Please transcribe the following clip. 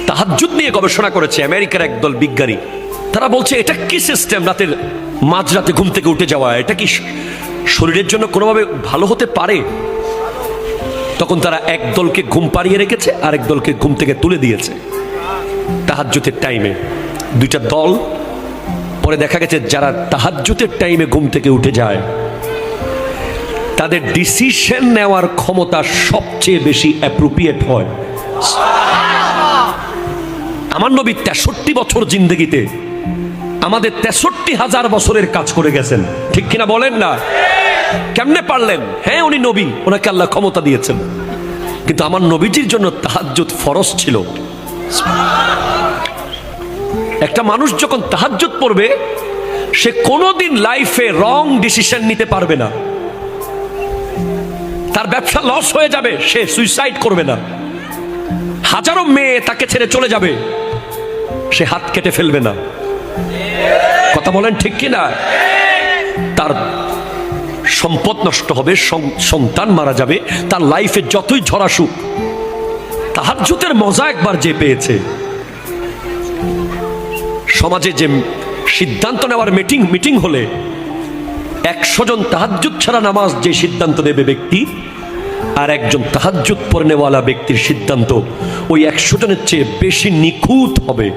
তাহাজ্জুদ নিয়ে গবেষণা করেছে আমেরিকার একদল বিজ্ঞানী। তারা বলছে এটা কি সিস্টেম, রাতের মাঝরাতে ঘুম থেকে উঠে যাওয়া, এটা কি শরীরের জন্য কোনোভাবে ভালো হতে পারে? তখন তারা এক দলকে ঘুম পাড়িয়ে রেখেছে, আরেক দলকে ঘুম থেকে তুলে দিয়েছে তাহাজ্জুদের টাইমে, দুইটা দল। পরে দেখা গেছে যারা তাহাজ্জুদের টাইমে ঘুম থেকে উঠে যায় তাদের ডিসিশন নেওয়ার ক্ষমতা সবচেয়ে বেশি অ্যাপ্রোপ্রিয়েট হয়। আমার নবী 63 বছর জিন্দেগিতে আমাদের 63,000 বছরের কাজ করে গেছেন, ঠিক কিনা বলেন না? কেমনে পারলেন? হ্যাঁ, উনি নবী, ওনাকে আল্লাহ ক্ষমতা দিয়েছেন, কিন্তু আমার নবীজির জন্য তাহাজ্জুদ ফরজ ছিল। একটা মানুষ যখন তাহাজ্জুদ পড়বে সে কোনোদিন লাইফে রং ডিসিশন নিতে পারবে না। তার ব্যবসা লস হয়ে যাবে, সে সুইসাইড করবে না। হাজারো মেয়ে তাকে ছেড়ে চলে যাবে, সে হাত কেটে ফেলবে না। কথা বলেন ঠিক কিনা? তার সম্পদ নষ্ট হবে, সন্তান মারা যাবে, তার লাইফে যতই ঝড় আসুক, তাহাজ্জুদের মজা একবার যে পেয়েছে, সমাজে যে সিদ্ধান্ত নেওয়ার মিটিং হলে 100 জন তাহাজ্জুদ ছাড়া নামাজ যে সিদ্ধান্ত নেবে ব্যক্তি, আর একজন তাহাজ্জুদ পড়নেওয়ালা ব্যক্তির সিদ্ধান্ত ওই 100 জনের চেয়ে বেশি নিখুঁত হবে।